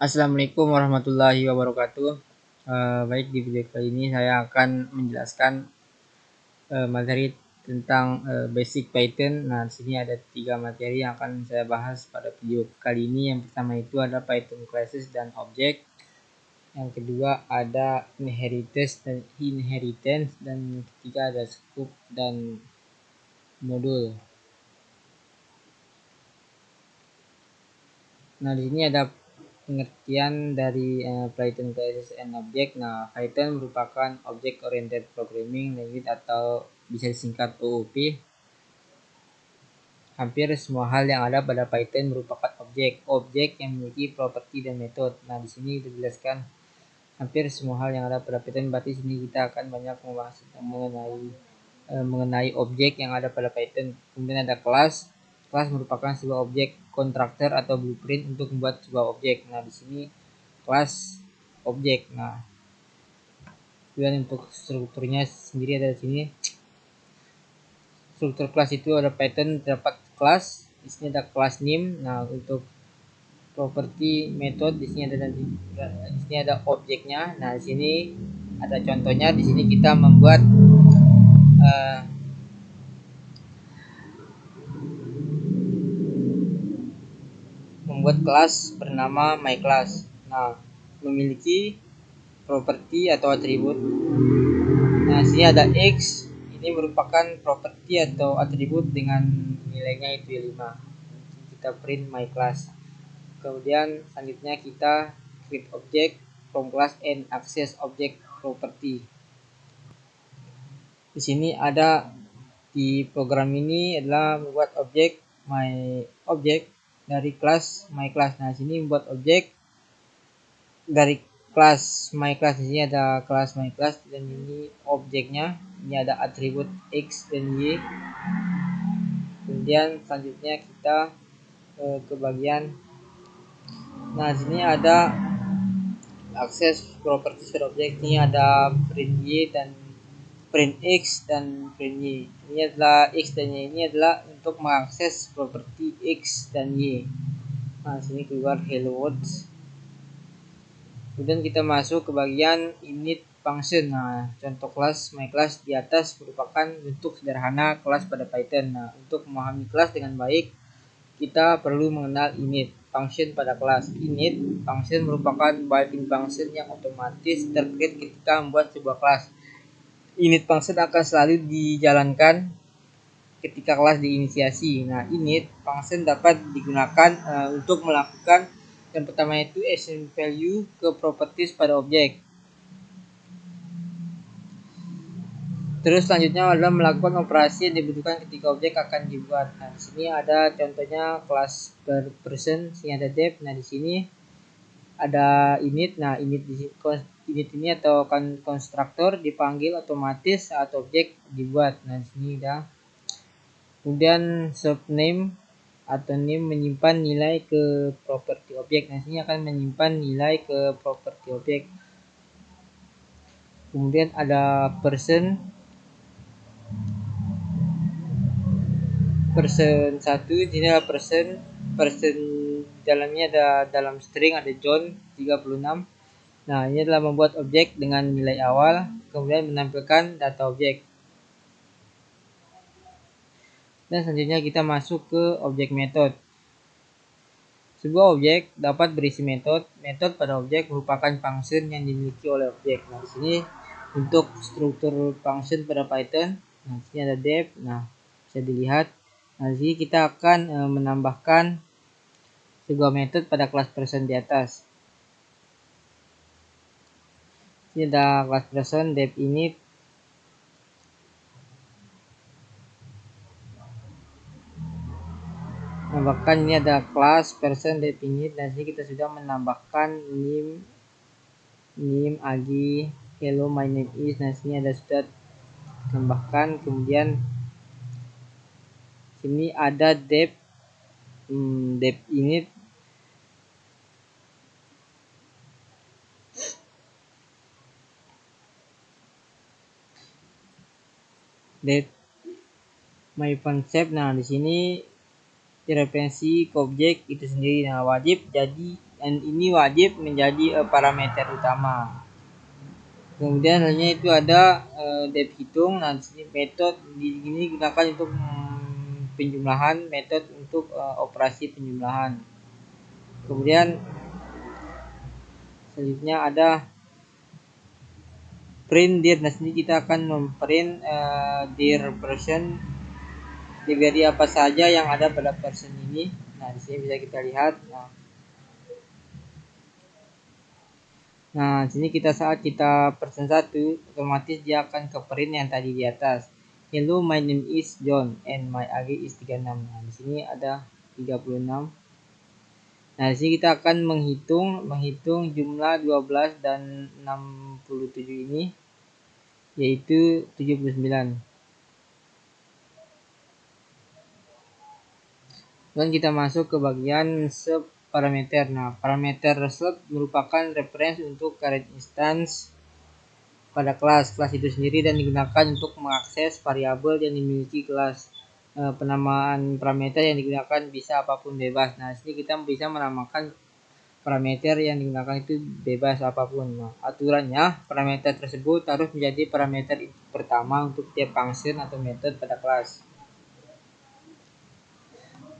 Assalamualaikum warahmatullahi wabarakatuh. Baik, di video kali ini saya akan menjelaskan materi tentang basic Python. Nah, di sini ada 3 materi yang akan saya bahas pada video kali ini. Yang pertama itu ada Python classes dan object. Yang kedua ada inheritance dan yang ketiga ada scope dan modul. Nah, di sini ada pengertian dari Python classes and object. Nah, Python merupakan object oriented programming language atau bisa disingkat OOP. Hampir semua hal yang ada pada Python merupakan objek yang memiliki properti dan metode. Nah, di sini dijelaskan hampir semua hal yang ada pada Python, berarti sini kita akan banyak membahas mengenai objek yang ada pada Python. Kemudian ada kelas. Kelas merupakan sebuah objek kontraktor atau blueprint untuk membuat sebuah objek. Nah, di sini kelas objek. Nah, kemudian untuk strukturnya sendiri ada di sini. Struktur kelas itu ada Python terdapat kelas. Di sini ada kelas name. Nah, untuk properti metode di sini ada objeknya. Nah, di sini ada contohnya. Di sini kita membuat kelas bernama myClass. Nah, memiliki properti atau atribut. Nah, di sini ada x. Ini merupakan properti atau atribut dengan nilainya itu 5. Kita print myClass. Kemudian selanjutnya kita create object from class and access object property. Di sini ada di program ini adalah membuat objek dari kelas myClass. Nah, di sini membuat objek dari kelas myClass. Di sini ada kelas myClass dan ini objeknya. Ini ada atribut x dan y. Kemudian selanjutnya kita ke bagian. Nah, di sini ada akses properties per objek. Ini ada print y dan print x dan print y. Ini adalah x dan y, ini adalah untuk mengakses properti x dan y. Nah, sini keluar hello world. Kemudian kita masuk ke bagian init function. Nah, contoh kelas myClass di atas merupakan bentuk sederhana kelas pada Python. Nah, untuk memahami kelas dengan baik, kita perlu mengenal init function pada kelas. Init function merupakan built-in function yang otomatis terkait ketika membuat sebuah kelas. Init function akan selalu dijalankan ketika kelas diinisiasi. Nah, init function dapat digunakan untuk melakukan yang pertama itu assign value ke properties pada objek. Terus selanjutnya adalah melakukan operasi yang dibutuhkan ketika objek akan dibuat. Nah, di sini ada contohnya kelas per person, sini ada def. Nah, di sini ada init. Nah, init ini atau konstruktor dipanggil otomatis saat objek dibuat. Nah, di sini ada. Kemudian subname atau name menyimpan nilai ke properti objek. Nah, sini akan menyimpan nilai ke properti objek. Kemudian ada person 1. Ini adalah person dalamnya ada dalam string ada John 36. Nah, ini adalah membuat objek dengan nilai awal, kemudian menampilkan data objek. Dan selanjutnya kita masuk ke objek method. Sebuah objek dapat berisi metode. Metode pada objek merupakan function yang dimiliki oleh objek. Nah, di sini untuk struktur function pada Python. Nah, di sini ada def. Nah, bisa dilihat. Nah, di sini kita akan menambahkan sebuah metode pada kelas person di atas. Ini ada kelas person def init. Menambahkan ini ada kelas person def init. Dan sini kita sudah menambahkan name agi hello my name is. Nah, sini ada sudah tambahkan. Kemudian sini ada def init. Def my concept. Nah, di sini referensi ke objek itu sendiri. Nah, wajib jadi dan ini wajib menjadi parameter utama. Kemudian lainnya itu ada depth hitung. Nah, di sini metode ini digunakan untuk penjumlahan, metode untuk operasi penjumlahan. Kemudian selanjutnya ada print dir. Nah, sini kita akan memprint dir person, library apa saja yang ada pada person ini. Nah, di sini bisa kita lihat. Nah, sini saat kita person 1, otomatis dia akan ke print yang tadi di atas. Hello, my name is John and my age is 36. Nah, di sini ada 36. Nah, di sini kita akan menghitung jumlah 12 dan 67 ini, yaitu 79. Dan kita masuk ke bagian sub parameter. Nah, parameter sub merupakan reference untuk current instance pada kelas itu sendiri dan digunakan untuk mengakses variabel yang dimiliki kelas. Penamaan parameter yang digunakan bisa apapun, bebas. Nah, sini kita bisa menamakan parameter yang digunakan itu bebas apapun. Nah, aturannya parameter tersebut harus menjadi parameter pertama untuk tiap function atau metode pada kelas.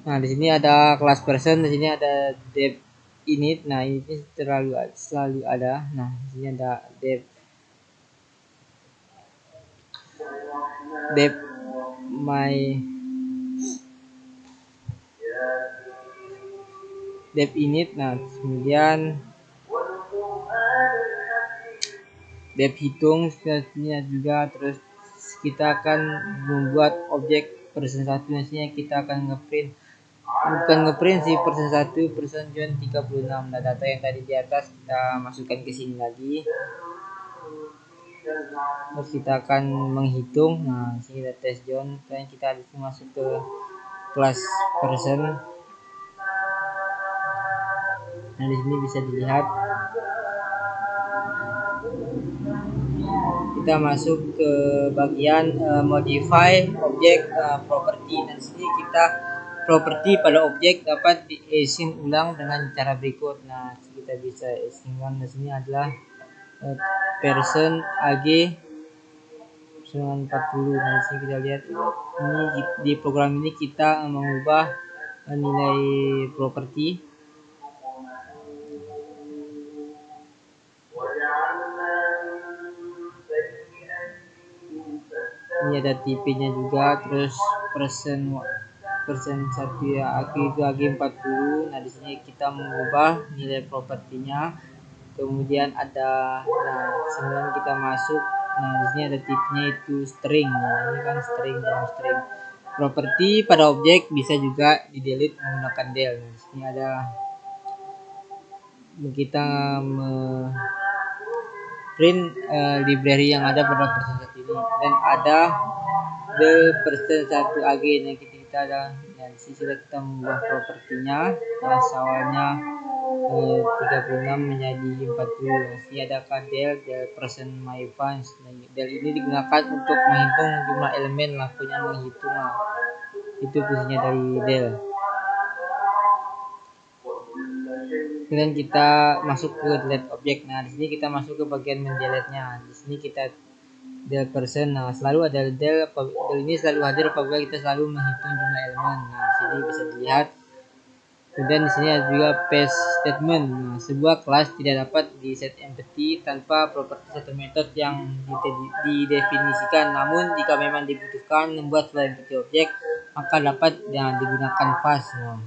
Nah, di sini ada kelas person, di sini ada depth init. Nah, ini selalu ada. Nah, di sini ada depth init. Nah, kemudian depth hitung sepertinya juga. Terus kita akan membuat objek person 1. Nah, sini kita akan ngeprint si person 1, person John 36. Nah, data yang tadi di atas kita masukkan ke sini lagi. Terus kita akan menghitung. Nah, sini ada test John, dan kita harus masuk ke kelas person. Nah, di sini bisa dilihat kita masuk ke bagian modify object property. Dan di sini kita properti pada objek dapat di-assign ulang dengan cara berikut. Nah, kita bisa assign ulang. Di sini adalah person ag 40. Nah, di sini kita lihat ini di program ini kita mengubah nilai properti. Ini ada tipenya juga. Terus person 1 ya, itu ag 40. Nah, di sini kita mengubah nilai propertinya. Kemudian ada, kemudian kita masuk. Nah, di sini ada tipenya itu string. Nah, ini kan string, dalam string. Properti pada objek bisa juga di delete menggunakan del. Nah, di sini ada kita print library yang ada pada person 1 ini, dan ada the person 1 ag. Nah, kita ada. Nah, di sini sudah kita mengubah propertinya yang awalnya 36 menjadi 40. Ini ada del person my funds. Nah, del ini digunakan untuk menghitung jumlah elemen, lakunya menghitung. Itu fungsinya dari del. Kemudian kita masuk ke delete object. Nah, di sini kita masuk ke bagian mendelete-nya. Di sini kita del person. Nah, selalu ada del ini selalu hadir apabila kita selalu menghitung jumlah elemen. Nah, di sini bisa dilihat. Kemudian di sini ada juga paste statement. Nah, sebuah kelas tidak dapat di set empty tanpa properti satu metode yang didefinisikan. Namun jika memang dibutuhkan membuat sebuah empty object, maka dapat digunakan pass. Nah,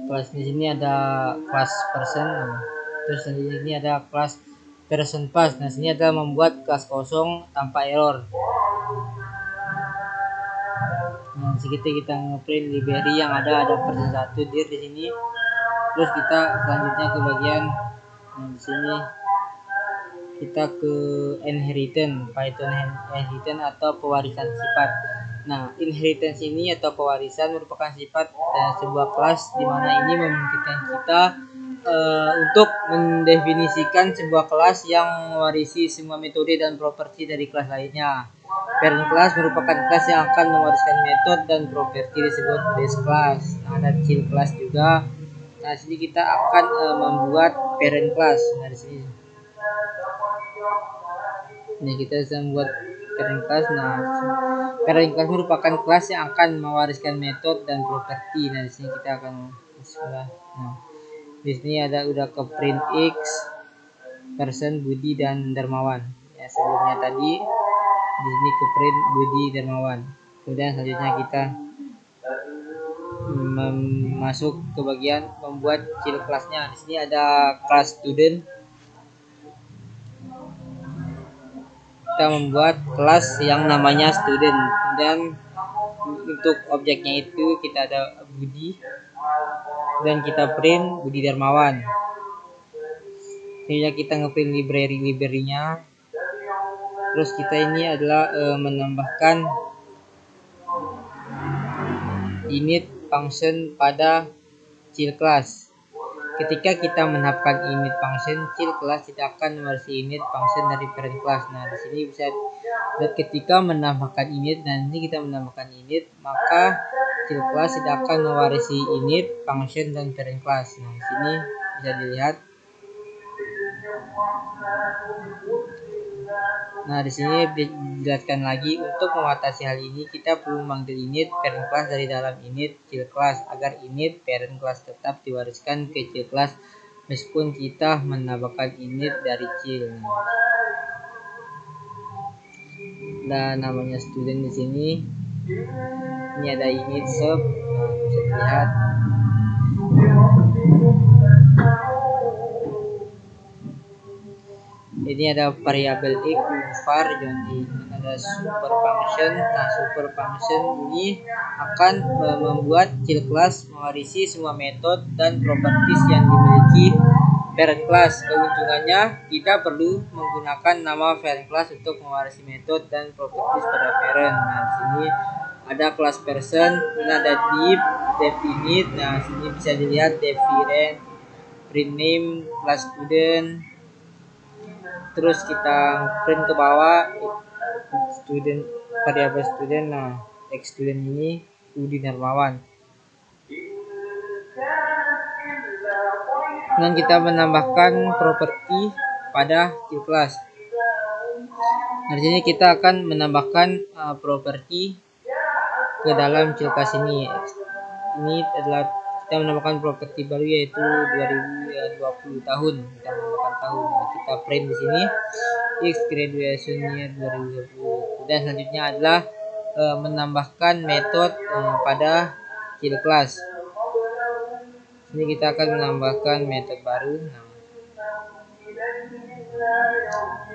kelas di sini ada kelas person. Terus di sini ada kelas person pass. Nah, sini ada membuat kelas kosong tanpa error. Nah, kita ngeprint library yang ada person 1 dir di sini. Terus kita selanjutnya ke bagian di sini kita ke inheritance, Python inheritance atau pewarisan sifat. Nah, inheritance ini atau pewarisan merupakan sifat sebuah kelas di mana ini memungkinkan kita untuk mendefinisikan sebuah kelas yang mewarisi semua metode dan properti dari kelas lainnya. Parent class merupakan kelas yang akan mewariskan metode dan properti disebut base class. Nah, ada child class juga. Nah, di sini kita akan membuat parent class. Nah, di sini ini kita bisa membuat parent class. Nah, parent class merupakan kelas yang akan mewariskan metode dan properti. Nah, di sini kita akan nah, di sini ada udah ke print X, person, Budi dan Darmawan. Ya, sebelumnya tadi di sini ke print Budi Darmawan. Kemudian selanjutnya kita masuk ke bagian membuat child kelasnya. Di sini ada kelas student. Kita membuat kelas yang namanya student. Kemudian untuk objeknya itu kita ada Budi dan kita print Budi Darmawan. Sehingga kita ngeprint library-nya. Terus kita ini adalah menambahkan init function pada child class. Ketika kita menambahkan init function, child class tidak akan mewarisi init function dari parent class. Nah, di sini bisa ketika menambahkan init dan ini kita menambahkan init, maka child class tidak akan mewarisi init function dan parent class. Nah, di sini bisa dilihat. Nah, di sini dijelaskan lagi untuk mengatasi hal ini kita perlu memanggil init parent class dari dalam init child class agar init parent class tetap diwariskan ke child class meskipun kita menambahkan init dari child. Dan namanya student di sini. Ini ada init sub, bisa dilihat. Ini ada variabel x, var, dan ada super function. Nah, super function ini akan membuat child class mewarisi semua metode dan properties yang dimiliki parent class. Keuntungannya kita perlu menggunakan nama parent class untuk mewarisi metode dan properties pada parent. Nah, di sini ada kelas person, ini ada div init. Nah, sini bisa dilihat definite, print name, class student. Terus kita print ke bawah student, variabel student. Nah, X student ini Budi Darmawan. Dan kita menambahkan properti pada child class. Nah, di sini kita akan menambahkan properti ke dalam child class ini. Ini adalah kita menambahkan properti baru yaitu 2020 tahun. Kita menambahkan tahun. Nah, kita print di sini X graduation year 2020. Dan selanjutnya adalah menambahkan metode pada child class. Ini kita akan menambahkan metode baru. Nah,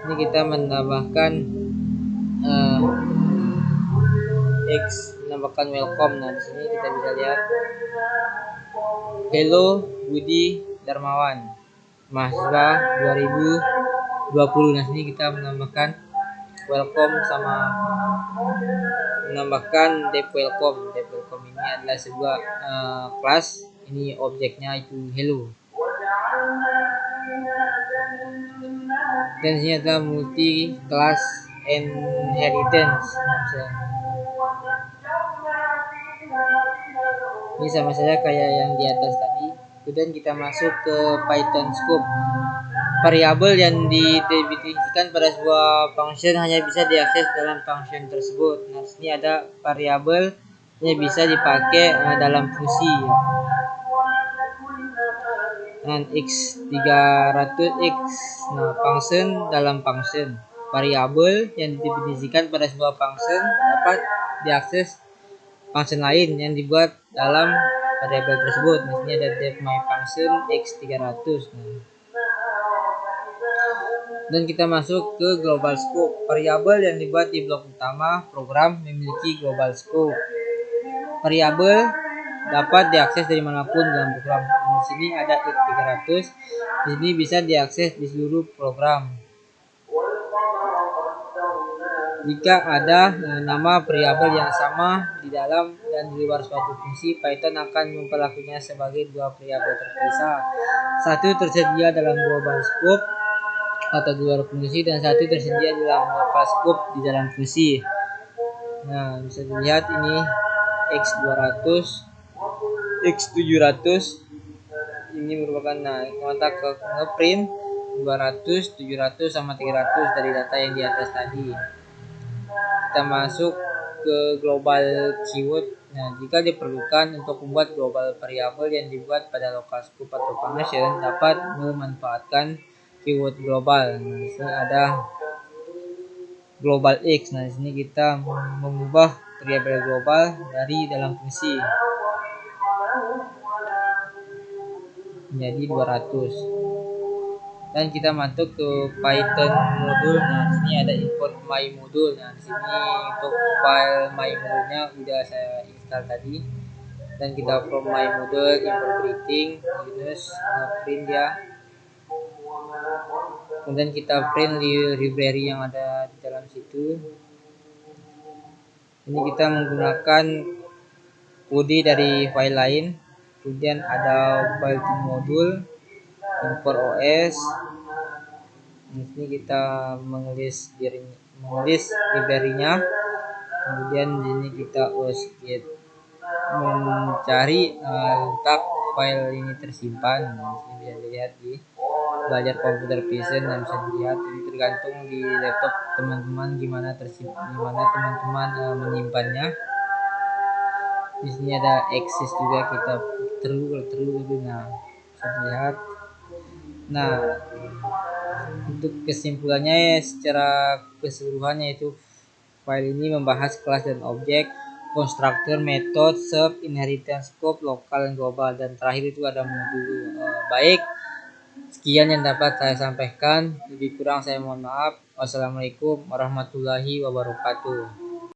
ini kita menambahkan X, menambahkan welcome. Nah, di sini kita bisa lihat hello Budi Darmawan, mahasiswa 2020. Nah, sini kita menambahkan welcome sama menambahkan dep welcome. Dep welcome ini adalah sebuah kelas. Ini objeknya itu hello. Dan sini ada multi class inheritance. Ini sama saja kayak yang di atas tadi. Kemudian kita masuk ke Python scope. Variabel yang didefinisikan pada sebuah function hanya bisa diakses dalam function tersebut. Nah, sini ada variabel yang bisa dipakai dalam fungsi. Dan x300x, nah, function dalam function. Variabel yang didefinisikan pada sebuah function dapat diakses function lain yang dibuat dalam variabel tersebut. Nah, sini ada def my function x300. Dan kita masuk ke global scope. Variabel yang dibuat di blok utama program memiliki global scope. Variabel dapat diakses dari manapun dalam program. Di sini ada x300. Di sini bisa diakses di seluruh program. Jika ada nama variabel yang sama di dalam dan di luar suatu fungsi, Python akan memperlakukannya sebagai dua variabel terpisah. Satu tersedia dalam global scope atau di luar fungsi dan satu tersedia dalam local scope di dalam fungsi. Nah, bisa dilihat ini X200, X700 ini merupakan, nah kita ke ngeprint 200, 700 sama 300 dari data yang di atas tadi. Kita masuk ke global keyword. Nah, jika diperlukan untuk membuat global variabel yang dibuat pada local scope atau function dapat memanfaatkan keyword global. Nah, di sini ada global x. Nah, di sini kita mengubah variabel global dari dalam fungsi menjadi 200. Dan kita masuk ke Python modul. Nah, di sini ada import my modul. Nah, di sini untuk file my modulnya udah saya install tadi. Dan kita from my modul import greeting minus print dia. Kemudian kita print di library yang ada di dalam situ. Ini kita menggunakan kode dari file lain. Kemudian ada file modul import OS. Di sini kita mengelis library-nya. Kemudian di sini kita osgit mencari letak file ini tersimpan. Nah, di sini bisa dilihat di belajar komputer vision. Dan bisa dilihat ini tergantung di laptop teman-teman gimana teman-teman menyimpannya. Di sini ada access juga, kita terus nah bisa dilihat. Nah, untuk kesimpulannya secara keseluruhan yaitu file ini membahas kelas dan objek, konstruktor, metode, sub, inheritance, scope, lokal dan global, dan terakhir itu ada modul. Baik, sekian yang dapat saya sampaikan. Lebih kurang saya mohon maaf. Wassalamualaikum warahmatullahi wabarakatuh.